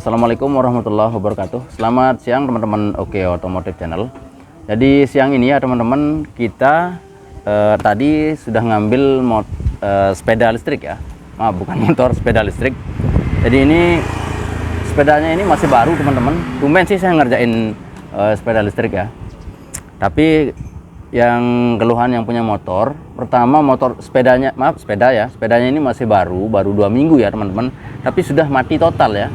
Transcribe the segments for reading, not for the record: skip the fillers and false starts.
Assalamualaikum warahmatullahi wabarakatuh. Selamat siang teman-teman Oke Otomotif Channel. Jadi siang ini ya teman-teman, kita tadi sudah ngambil sepeda listrik ya. Bukan motor, sepeda listrik. Jadi ini sepedanya ini masih baru teman-teman. Tumben sih saya ngerjain sepeda listrik ya. Tapi yang keluhan yang punya motor, pertama sepedanya ini masih baru 2 minggu ya teman-teman, tapi sudah mati total ya.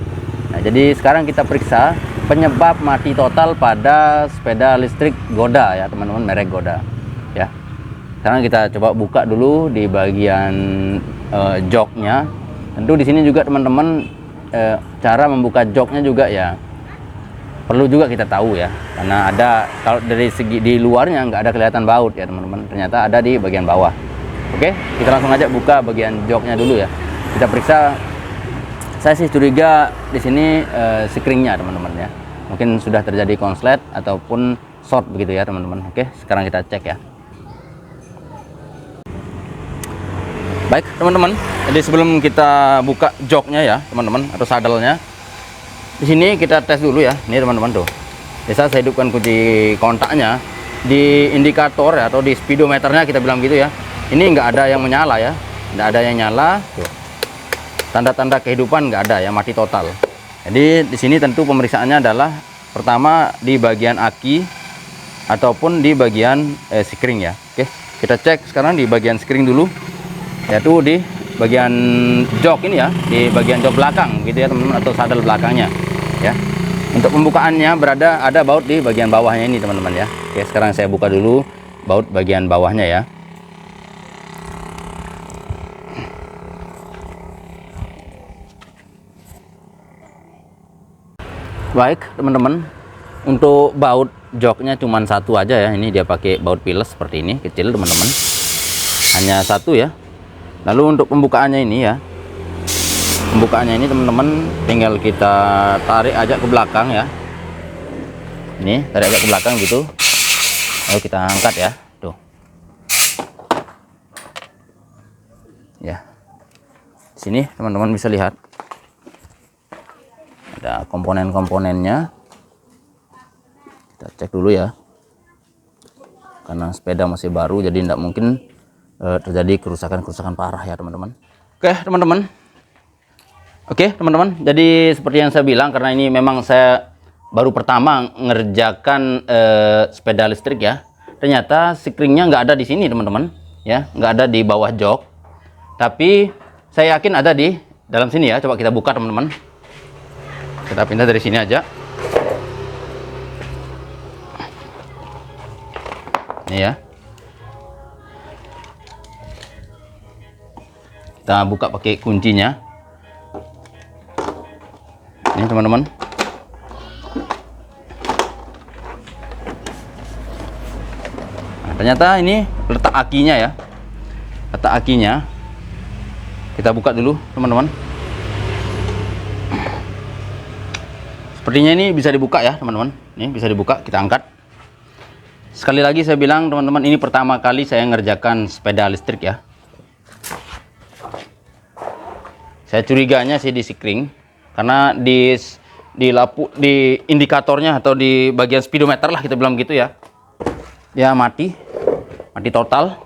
Nah, jadi sekarang kita periksa penyebab mati total pada sepeda listrik Goda ya teman-teman, merek Goda ya. Sekarang kita coba buka dulu di bagian joknya. Tentu di sini juga teman-teman cara membuka joknya juga ya perlu juga kita tahu ya, karena ada, kalau dari segi di luarnya nggak ada kelihatan baut ya teman-teman, ternyata ada di bagian bawah. Oke, kita langsung aja buka bagian joknya dulu ya, kita periksa. Saya sih curiga di sini springnya teman-teman ya, mungkin sudah terjadi konslet ataupun short begitu ya teman-teman. Oke, sekarang kita cek ya. Baik teman-teman, jadi sebelum kita buka joknya ya teman-teman, atau sadelnya, di sini kita tes dulu ya. Ini teman-teman tuh, biasa saya hidupkan kunci kontaknya di indikator ya, atau di speedometernya kita bilang gitu ya. Ini nggak ada yang menyala ya, nggak ada yang nyala tuh. Tanda-tanda kehidupan nggak ada ya, mati total. Jadi di sini tentu pemeriksaannya adalah pertama di bagian aki ataupun di bagian spring ya. Oke, kita cek sekarang di bagian spring dulu, yaitu di bagian jok ini ya, di bagian jok belakang gitu ya teman-teman, atau sadel belakangnya ya. Untuk pembukaannya ada baut di bagian bawahnya ini teman-teman ya. Oke, sekarang saya buka dulu baut bagian bawahnya ya. Baik teman-teman, untuk baut joknya cuma satu aja ya. Ini dia pakai baut piles seperti ini, kecil teman-teman, hanya satu ya. Lalu untuk pembukaannya ini ya, pembukaannya ini teman-teman tinggal kita tarik aja ke belakang ya. Ini tarik aja ke belakang gitu, lalu kita angkat ya tuh ya. Sini teman-teman bisa lihat ada komponen-komponennya. Kita cek dulu ya, karena sepeda masih baru jadi tidak mungkin terjadi kerusakan parah ya teman-teman. Oke teman-teman, jadi seperti yang saya bilang, karena ini memang saya baru pertama ngerjakan sepeda listrik ya, ternyata springnya nggak ada di sini teman-teman ya, nggak ada di bawah jok, tapi saya yakin ada di dalam sini ya. Coba kita buka teman-teman, kita pindah dari sini aja. Ini ya, kita buka pakai kuncinya ini teman-teman. Nah, ternyata ini letak akinya ya, letak akinya. Kita buka dulu teman-teman. Sepertinya ini bisa dibuka ya teman-teman, ini bisa dibuka, kita angkat. Sekali lagi saya bilang teman-teman, ini pertama kali saya ngerjakan sepeda listrik ya. Saya curiganya sih di spring, karena di indikatornya atau di bagian speedometer lah kita bilang gitu ya, ya mati total.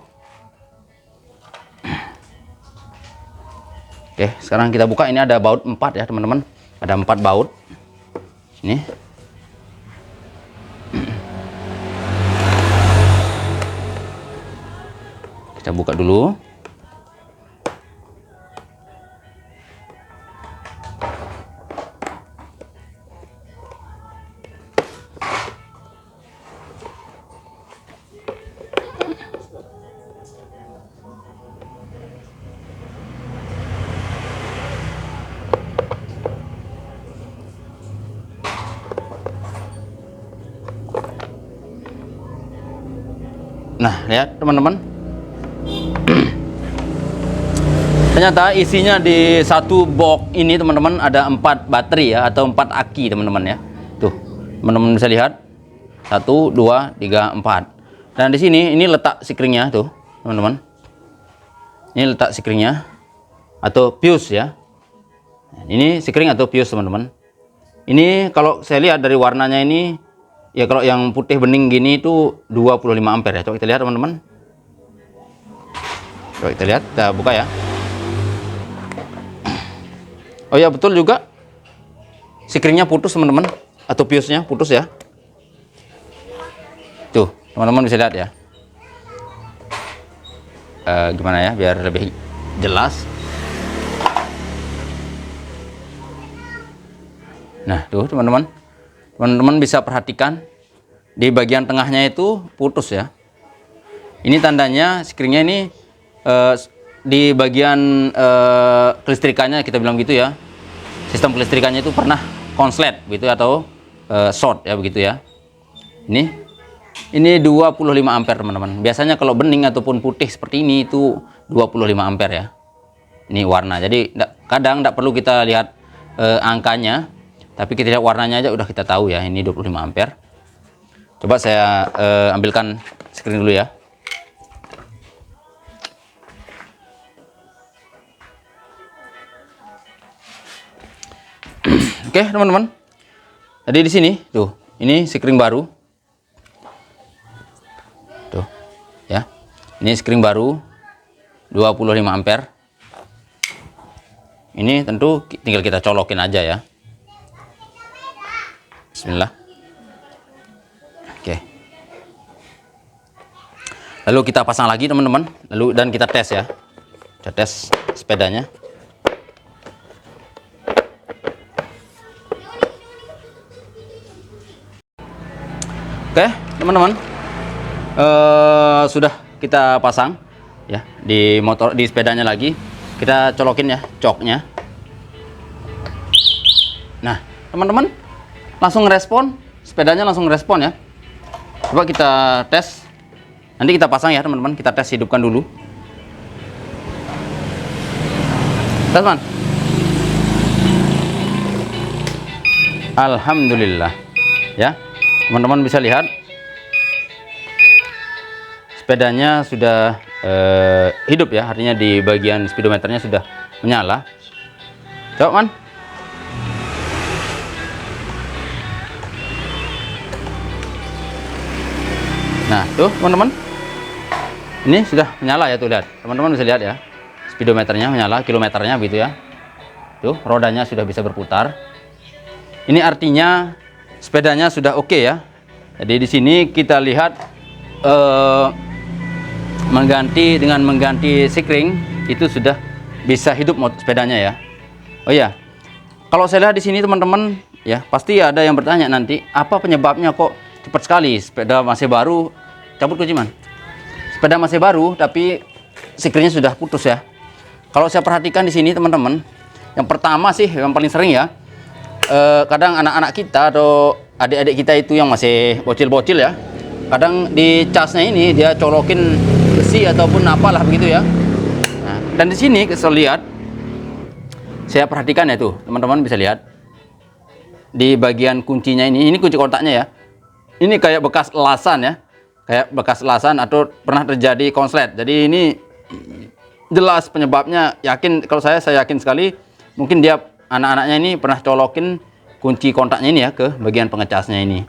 Oke, sekarang kita buka. Ini ada baut 4 ya teman-teman, ada 4 baut ini. Kita buka dulu. Nah, lihat teman-teman. Ternyata isinya di satu box ini teman-teman ada 4 baterai ya, atau 4 aki teman-teman ya. Tuh, teman-teman bisa lihat. 1, 2, 3, 4. Dan di sini ini letak springnya tuh, teman-teman. Ini letak springnya atau fuse ya. Ini spring atau fuse teman-teman. Ini kalau saya lihat dari warnanya ini, ya kalau yang putih bening gini itu 25 ampere ya. Coba kita lihat teman-teman. Coba kita lihat, kita buka ya. Oh ya, betul juga. Sikringnya putus teman-teman, atau fuse-nya putus ya. Tuh, teman-teman bisa lihat ya. Gimana ya, biar lebih jelas. Nah, tuh teman-teman. Teman-teman bisa perhatikan di bagian tengahnya itu putus ya. Ini tandanya sikringnya ini di bagian kelistrikannya, kita bilang gitu ya. Sistem kelistrikannya itu pernah konslet gitu atau short ya, begitu ya. Ini 25 ampere teman-teman. Biasanya kalau bening ataupun putih seperti ini itu 25 ampere ya. Ini warna. Jadi kadang tidak perlu kita lihat angkanya, tapi kita lihat warnanya aja udah kita tahu ya, ini 25 ampere. Coba saya ambilkan screen dulu ya. Oke teman-teman. Jadi di sini tuh, ini screen baru. Tuh ya. Ini screen baru 25 ampere. Ini tentu tinggal kita colokin aja ya. Bismillah. Oke. Lalu kita pasang lagi teman-teman. Dan kita tes ya. Kita tes sepedanya. Oke teman-teman. Sudah kita pasang ya di sepedanya lagi. Kita colokin ya coknya. Nah teman-teman, langsung respon, sepedanya langsung respon ya. Coba kita tes, nanti kita pasang ya teman-teman. Kita tes, hidupkan dulu. Tes man. Alhamdulillah ya, teman-teman bisa lihat sepedanya sudah hidup ya, artinya di bagian speedometernya sudah menyala. Coba man. Nah tuh teman-teman, ini sudah menyala ya, tuh lihat teman-teman bisa lihat ya, speedometernya menyala, kilometernya gitu ya. Tuh rodanya sudah bisa berputar. Ini artinya sepedanya sudah oke ya. Jadi di sini kita lihat mengganti sikring itu sudah bisa hidup sepedanya ya. Oh ya, kalau saya lihat di sini teman-teman ya, pasti ada yang bertanya nanti, apa penyebabnya kok cepat sekali sepeda masih baru, cabut kunci man. Sepeda masih baru tapi sikringnya sudah putus ya. Kalau saya perhatikan di sini teman-teman, yang pertama sih yang paling sering ya, kadang anak-anak kita atau adik-adik kita itu yang masih bocil-bocil ya, kadang di casnya ini dia colokin besi ataupun apalah begitu ya. Nah, dan di sini saya perhatikan ya, tuh teman-teman bisa lihat di bagian kuncinya ini kunci kontaknya ya. Ini kayak bekas elasan ya, kayak bekas elasan atau pernah terjadi konslet. Jadi ini jelas penyebabnya, kalau saya yakin sekali, mungkin dia anak-anaknya ini pernah colokin kunci kontaknya ini ya ke bagian pengecasnya ini.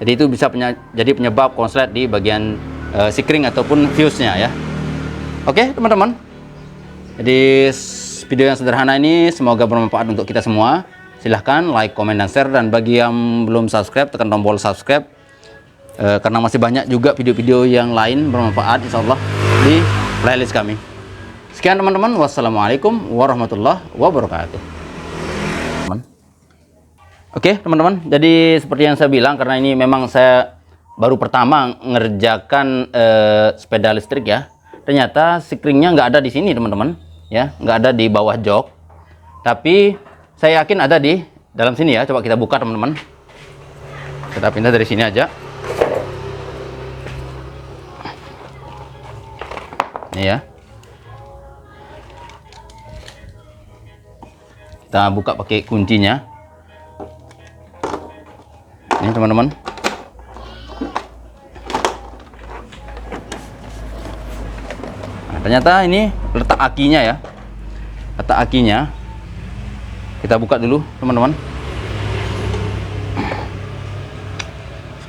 Jadi itu bisa jadi penyebab konslet di bagian sikring ataupun fuse-nya ya. Oke teman-teman, jadi video yang sederhana ini semoga bermanfaat untuk kita semua. Silahkan like, komen, dan share. Dan bagi yang belum subscribe, tekan tombol subscribe, karena masih banyak juga video-video yang lain bermanfaat insyaallah di playlist kami. Sekian teman-teman, wassalamualaikum warahmatullahi wabarakatuh. Oke teman-teman, jadi seperti yang saya bilang, karena ini memang saya baru pertama ngerjakan sepeda listrik ya. Ternyata sikringnya nggak ada di sini teman-teman ya, nggak ada di bawah jok, tapi saya yakin ada di dalam sini ya. Coba kita buka teman-teman, kita pindah dari sini aja. Ini ya, kita buka pakai kuncinya ini teman-teman. Nah, ternyata ini letak akinya ya, letak akinya. Kita buka dulu teman-teman.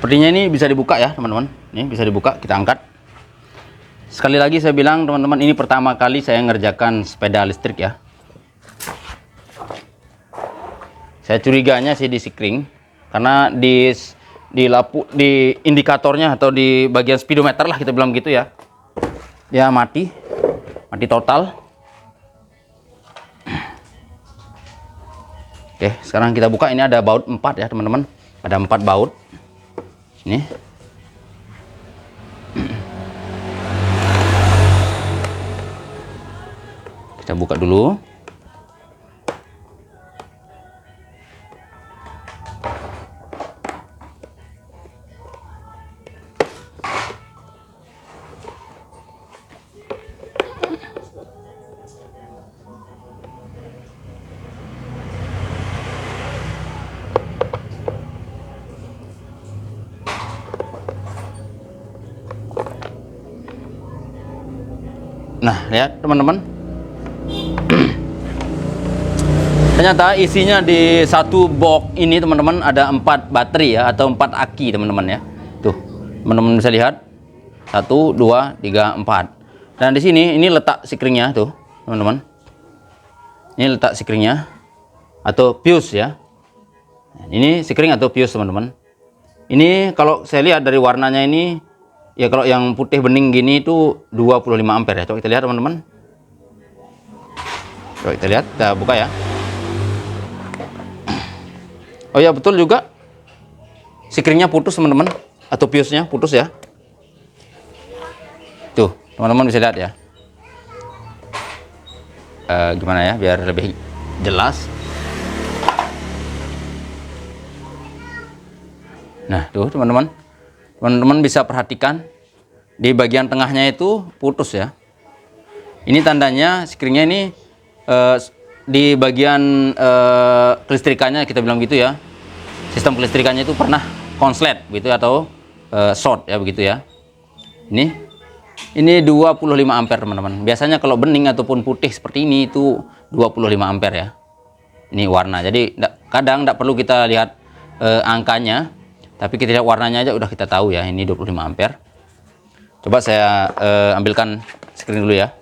Sepertinya ini bisa dibuka ya teman-teman. Ini bisa dibuka, kita angkat. Sekali lagi saya bilang teman-teman, ini pertama kali saya ngerjakan sepeda listrik ya. Saya curiganya sih di sikring, karena di indikatornya atau di bagian speedometer lah kita bilang gitu ya. Ya mati total. Oke, sekarang kita buka. Ini ada baut 4 ya teman-teman. Ada 4 baut. Ini. Kita buka dulu. Nah, lihat teman-teman. Ternyata isinya di satu box ini teman-teman ada 4 baterai ya, atau 4 aki teman-teman ya. Tuh, teman-teman bisa lihat. 1, 2, 3, 4. Dan di sini ini letak sikringnya tuh, teman-teman. Ini letak sikringnya atau fuse ya. Ini sikring atau fuse teman-teman. Ini kalau saya lihat dari warnanya ini, ya kalau yang putih bening gini itu 25 ampere ya. Coba kita lihat teman-teman. Coba kita lihat, kita buka ya. Oh ya, betul juga. Sikringnya putus teman-teman, atau fuse-nya putus ya. Tuh, teman-teman bisa lihat ya. Gimana ya biar lebih jelas. Nah, tuh teman-teman. Teman-teman bisa perhatikan di bagian tengahnya itu putus ya. Ini tandanya sikringnya ini di bagian kelistrikannya kita bilang gitu ya. Sistem kelistrikannya itu pernah konslet gitu atau short ya begitu ya. Ini 25 ampere teman-teman. Biasanya kalau bening ataupun putih seperti ini itu 25 ampere ya. Ini warna. Jadi kadang tidak perlu kita lihat angkanya, tapi kita lihat warnanya aja udah kita tahu ya, ini 25 ampere. Coba saya ambilkan sikring dulu ya.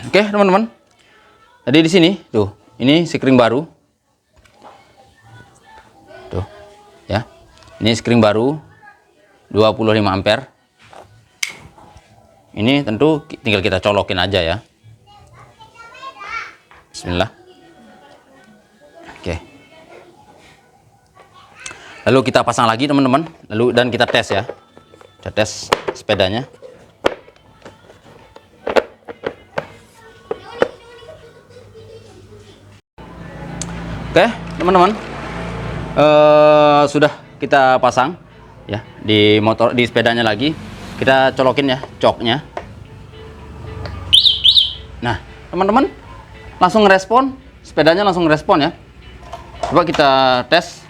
Oke, teman-teman. Jadi di sini tuh, ini sikring baru. Tuh, ya. Ini sikring baru 25 ampere. Ini tentu tinggal kita colokin aja ya. Bismillah. Oke. Lalu kita pasang lagi teman-teman. Dan kita tes ya. Kita tes sepedanya. Oke, teman-teman. Sudah kita pasang ya di sepedanya lagi. Kita colokin ya coknya. Nah, teman-teman, langsung ngerespon, sepedanya langsung ngerespon ya. Coba kita tes.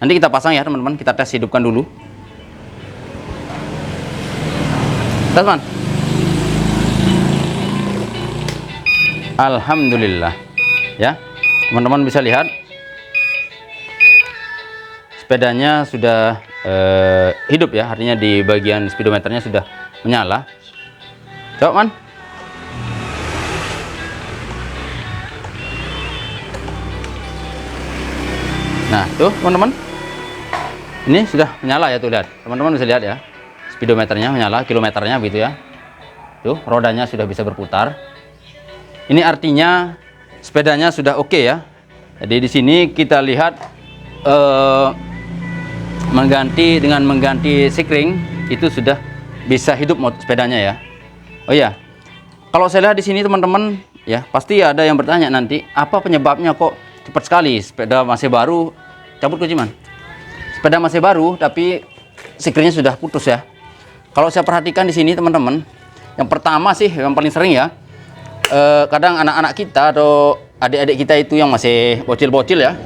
Nanti kita pasang ya teman-teman, kita tes, hidupkan dulu. Tes man. Alhamdulillah. Ya, teman-teman bisa lihat sepedanya sudah hidup ya, artinya di bagian speedometernya sudah menyala. Coba man. Nah, tuh teman-teman, ini sudah menyala ya, tuh lihat, teman-teman bisa lihat ya, speedometernya menyala, kilometernya gitu ya. Tuh, rodanya sudah bisa berputar. Ini artinya sepedanya sudah oke ya. Jadi di sini kita lihat mengganti sikring itu sudah bisa hidup sepedanya ya. Oh iya, kalau saya lihat di sini teman-teman ya, pasti ada yang bertanya nanti, apa penyebabnya kok cepat sekali sepeda masih baru, cabut kunci man. Sepeda masih baru tapi sikringnya sudah putus ya. Kalau saya perhatikan di sini teman-teman, yang pertama sih yang paling sering ya, kadang anak-anak kita atau adik-adik kita itu yang masih bocil-bocil ya,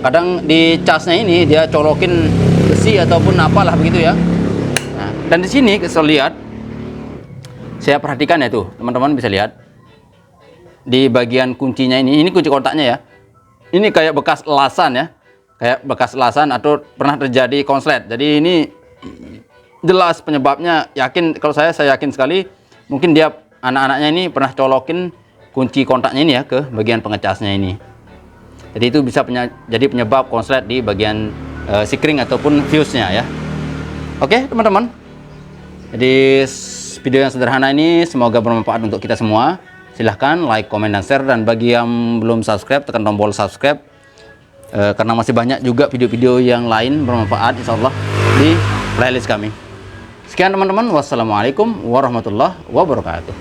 kadang di casnya ini dia colokin besi ataupun apalah begitu ya. Nah, dan di sini saya lihat, saya perhatikan ya tuh teman-teman bisa lihat, di bagian kuncinya ini kunci kontaknya ya. Ini kayak bekas elasan ya, kayak bekas elasan atau pernah terjadi konslet. Jadi ini jelas penyebabnya, kalau saya yakin sekali, mungkin dia anak-anaknya ini pernah colokin kunci kontaknya ini ya ke bagian pengecasnya ini. Jadi itu bisa jadi penyebab konslet di bagian sikring ataupun fuse-nya ya. Oke teman-teman, jadi video yang sederhana ini semoga bermanfaat untuk kita semua. Silahkan like, komen, dan share. Dan bagi yang belum subscribe, tekan tombol subscribe, karena masih banyak juga video-video yang lain bermanfaat insya Allah di playlist kami. Sekian teman-teman, wassalamualaikum warahmatullahi wabarakatuh.